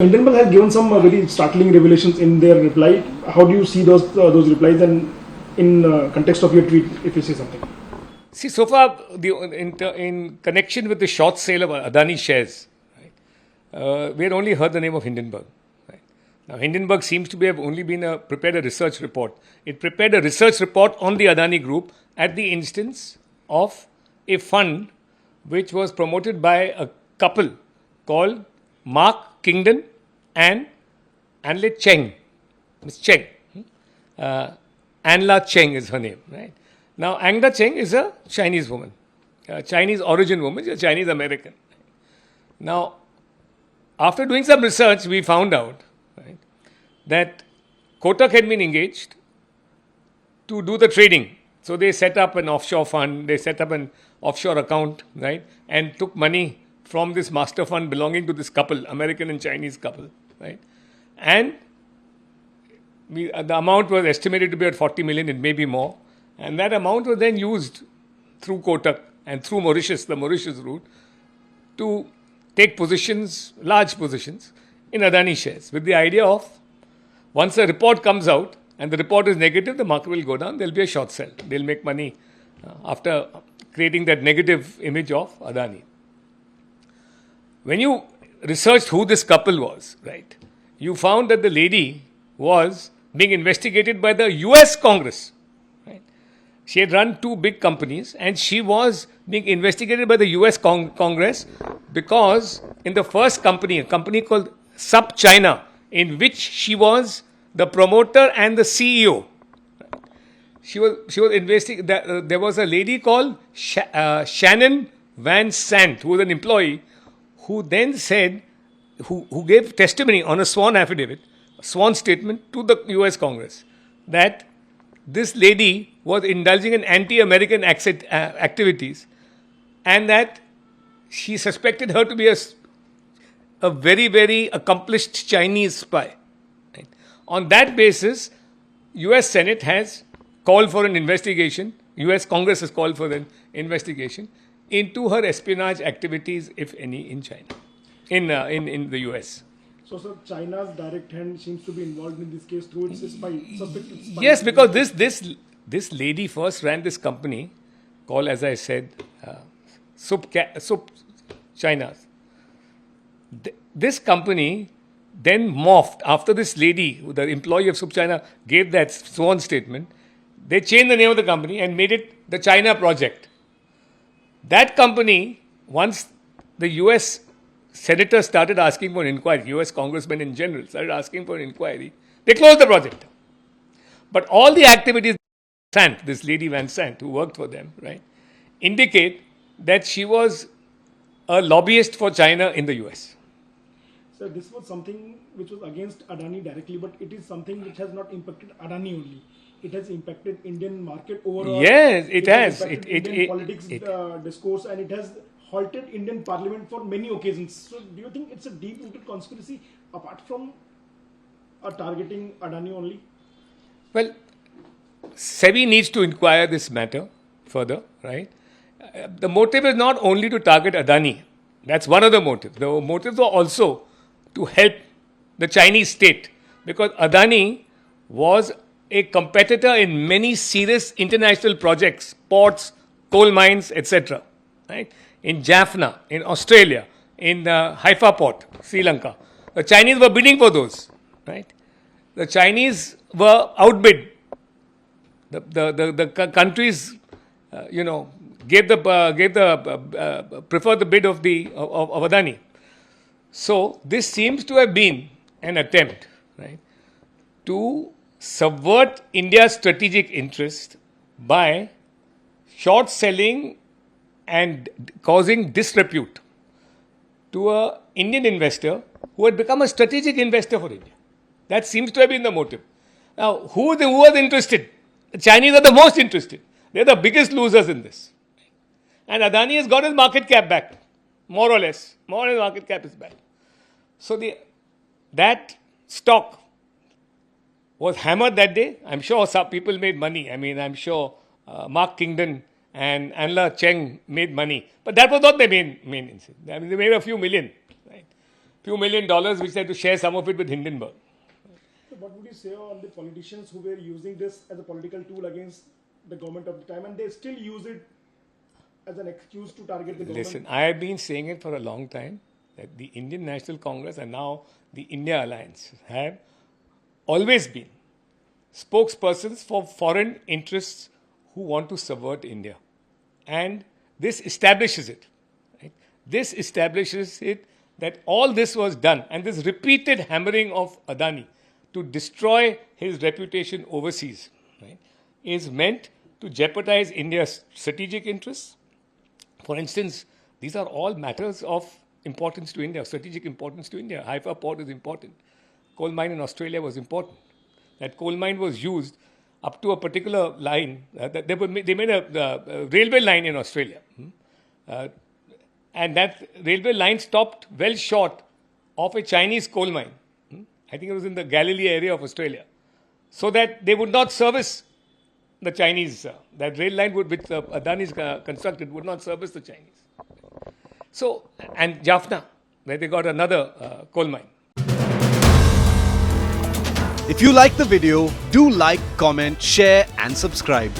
Hindenburg has given some very startling revelations in their reply. How do you see those replies, and in context of your tweet, if you say something? See, so far, in connection with the short sale of Adani shares, right, we had only heard the name of Hindenburg. Right? Now, Hindenburg seems to have only prepared a research report. It prepared a research report on the Adani group at the instance of a fund which was promoted by a couple called Kingdon and Anla Cheng. Miss Cheng. Anla Cheng is her name, right? Now, Anla Cheng is a Chinese woman, a Chinese origin woman, she's a Chinese American. Now, after doing some research, we found out, right, that Kotak had been engaged to do the trading. So they set up an offshore fund, they set up an offshore account, right, and took money from this master fund belonging to this couple, American and Chinese couple, right? And the amount was estimated to be at 40 million, it may be more. And that amount was then used through Kotak and through Mauritius, the Mauritius route, to take positions, large positions, in Adani shares, with the idea of once a report comes out and the report is negative, the market will go down, there will be a short sell. They'll make money after creating that negative image of Adani. When you researched who this couple was, right, you found that the lady was being investigated by the US Congress. Right? She had run two big companies and she was being investigated by the US Congress because in the first company, a company called China, in which she was the promoter and the CEO. She was investigating. There was a lady called Shannon Van Sant, who was an employee, who then said, who gave testimony on a sworn affidavit, a sworn statement to the US Congress, that this lady was indulging in anti-American activities and that she suspected her to be a very, very accomplished Chinese spy. Right? On that basis, US Senate has called for an investigation, US Congress has called for an investigation into her espionage activities, if any, in China, in the US. So, sir, China's direct hand seems to be involved in this case through its suspected spy. Yes, because this lady first ran this company called, as I said, China. This company then morphed after this lady, the employee of China, gave that sworn statement. They changed the name of the company and made it the China Project. That company, once the US senators started asking for an inquiry, US congressmen in general started asking for an inquiry, they closed the project. But all the activities, this lady Van Sant, who worked for them, right, indicate that she was a lobbyist for China in the US. Sir, this was something which was against Adani directly, but it is something which has not impacted Adani only. It has impacted Indian market overall. Yes, it has. Indian politics discourse, and it has halted Indian parliament for many occasions. So do you think it's a deep-rooted conspiracy apart from targeting Adani only? Well, SEBI needs to inquire this matter further, right? The motive is not only to target Adani. That's one of the motives. The motives are also to help the Chinese state, because Adani was a competitor in many serious international projects, ports, coal mines, etc. Right? In Jaffna, in Australia, in Haifa port, Sri Lanka. The Chinese were bidding for those. Right? The Chinese were outbid. The countries, preferred the bid of Adani. So this seems to have been an attempt, right, to subvert India's strategic interest by short selling and causing disrepute to an Indian investor who had become a strategic investor for India. That seems to have been the motive. Now, who was interested? The Chinese are the most interested. They're the biggest losers in this. And Adani has got his market cap back, more or less. More or less market cap is back. So that stock was hammered that day. I'm sure some people made money. I mean, I'm sure Kingdon and Anla Cheng made money. But that was not their main incident. I mean, they made a few million. Right? few $1 million which they had to share some of it with Hindenburg. So what would you say on the politicians who were using this as a political tool against the government of the time, and they still use it as an excuse to target the government? Listen, I have been saying it for a long time that the Indian National Congress and now the India Alliance have always been spokespersons for foreign interests who want to subvert India. And this establishes it. Right? This establishes it that all this was done, and this repeated hammering of Adani to destroy his reputation overseas, right, is meant to jeopardize India's strategic interests. For instance, these are all matters of importance to India, strategic importance to India. Haifa port is important. Coal mine in Australia was important. That coal mine was used up to a particular line. They made a railway line in Australia. And that railway line stopped well short of a Chinese coal mine. I think it was in the Galilee area of Australia. So that they would not service the Chinese. That rail line which Adani's constructed would not service the Chinese. So, and Jaffna, where they got another coal mine. If you like the video, do like, comment, share and subscribe.